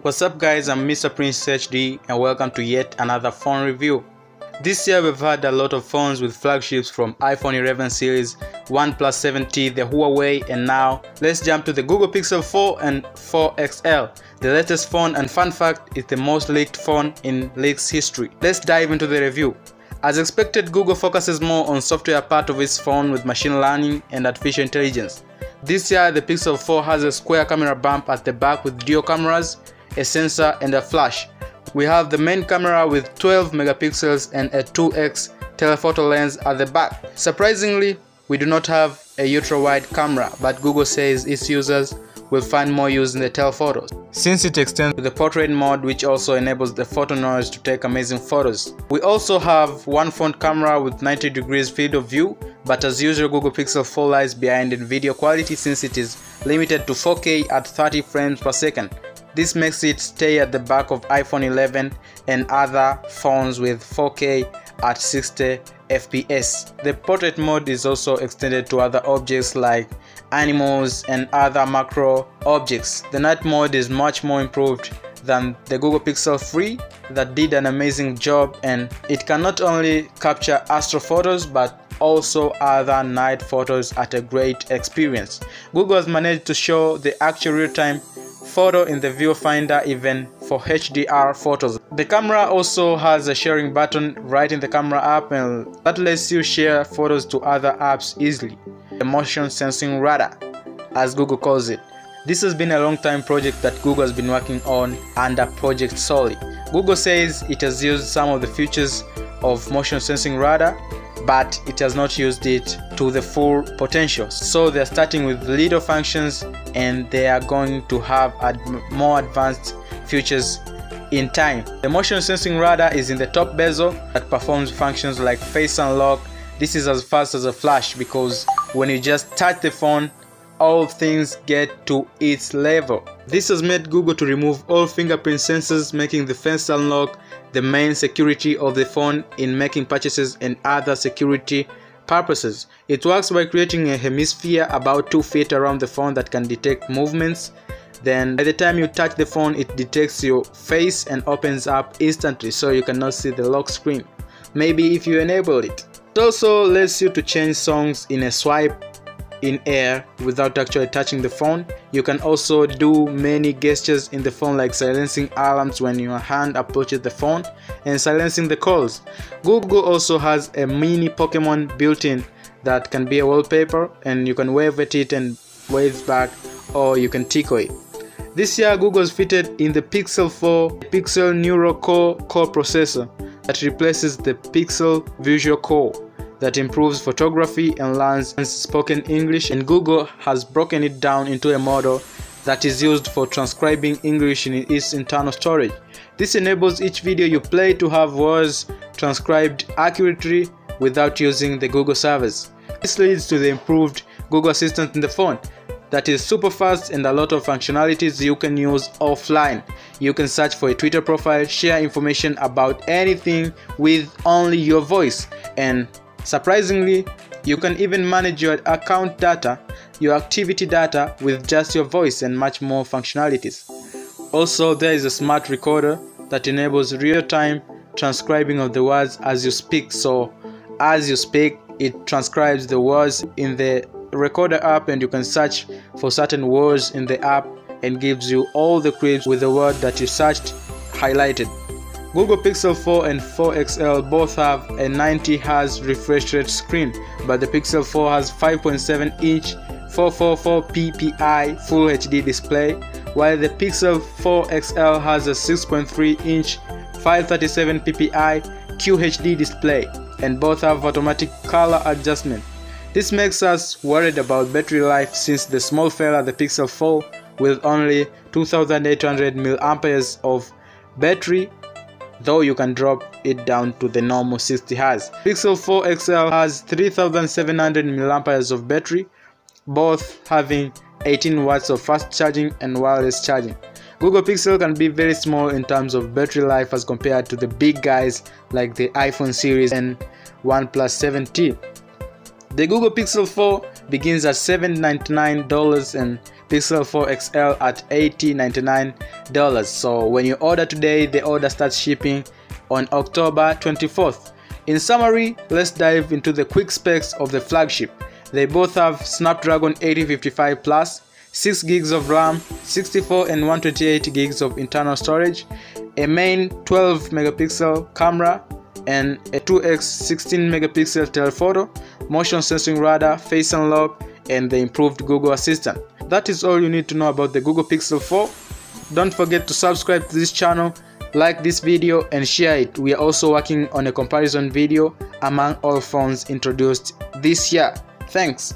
What's up guys, I'm Mr. Prince HD and welcome to yet another phone review. This year we've had a lot of phones with flagships from iPhone 11 series, OnePlus 7T, the Huawei, and now let's jump to the Google Pixel 4 and 4 XL. The latest phone, and fun fact, is the most leaked phone in leaks history. Let's dive into the review. As expected, Google focuses more on software part of its phone with machine learning and artificial intelligence. This year the Pixel 4 has a square camera bump at the back with dual cameras, a sensor and a flash. We have the main camera with 12 megapixels and a 2x telephoto lens at the back. Surprisingly, we do not have a ultra-wide camera, but Google says its users will find more use in the telephotos, since it extends to the portrait mode, which also enables the photo noise to take amazing photos. We also have one front camera with 90 degrees field of view, but as usual Google Pixel 4 lies behind in video quality since it is limited to 4K at 30 frames per second. This makes it stay at the back of iPhone 11 and other phones with 4K at 60 FPS. The portrait mode is also extended to other objects like animals and other macro objects. The night mode is much more improved than the Google Pixel 3 that did an amazing job, and it can not only capture astro photos but also other night photos at a great experience. Google has managed to show the actual real-time photo in the viewfinder even for HDR photos. The camera also has a sharing button right in the camera app, and that lets you share photos to other apps easily. The motion sensing radar, as Google calls it. This has been a long time project that Google has been working on under Project Solly. Google says it has used some of the features of motion sensing radar, but it has not used it to the full potential. So they're starting with little functions and they are going to have more advanced features in time. The motion sensing radar is in the top bezel that performs functions like face unlock. This is as fast as a flash because when you just touch the phone, all things get to its level. This has made Google to remove all fingerprint sensors, making the face unlock the main security of the phone in making purchases and other security purposes. It works by creating a hemisphere about 2 feet around the phone that can detect movements. Then by the time you touch the phone, it detects your face and opens up instantly, so you cannot see the lock screen, maybe if you enable it. It also lets you to change songs in a swipe in air without actually touching the phone. You can also do many gestures in the phone, like silencing alarms when your hand approaches the phone and silencing the calls. Google also has a mini Pokemon built in that can be a wallpaper, and you can wave at it and wave back, or you can tickle it. This year Google has fitted in the Pixel 4 Pixel Neural Core processor that replaces the Pixel Visual Core, that improves photography and learns spoken English, and Google has broken it down into a model that is used for transcribing English in its internal storage. This enables each video you play to have words transcribed accurately without using the Google servers. This leads to the improved Google Assistant in the phone that is super fast and a lot of functionalities you can use offline. You can search for a Twitter profile, share information about anything with only your voice, and surprisingly, you can even manage your account data, your activity data with just your voice, and much more functionalities. Also, there is a smart recorder that enables real-time transcribing of the words as you speak. So as you speak, it transcribes the words in the recorder app, and you can search for certain words in the app and gives you all the clips with the word that you searched highlighted. Google Pixel 4 and 4 XL both have a 90Hz refresh rate screen, but the Pixel 4 has 5.7-inch 444 ppi Full HD display, while the Pixel 4 XL has a 6.3-inch 537 ppi QHD display, and both have automatic color adjustment. This makes us worried about battery life, since the small fella, the Pixel 4, with only 2800 mAh of battery, though you can drop it down to the normal 60 Hz. Pixel 4 XL has 3700 mAh of battery, both having 18 watts of fast charging and wireless charging. Google Pixel can be very small in terms of battery life as compared to the big guys like the iPhone series and OnePlus 7T. The Google Pixel 4 begins at $799 and Pixel 4 XL at $80.99. So when you order today, the order starts shipping on October 24th. In summary, let's dive into the quick specs of the flagship. They both have Snapdragon 8055 Plus, 6 gigs of RAM, 64 and 128 gigs of internal storage, a main 12 megapixel camera, and a 2x 16 megapixel telephoto, motion sensing radar, face unlock, and the improved Google Assistant. That is all you need to know about the Google Pixel 4. Don't forget to subscribe to this channel, like this video, and share it. We are also working on a comparison video among all phones introduced this year. Thanks.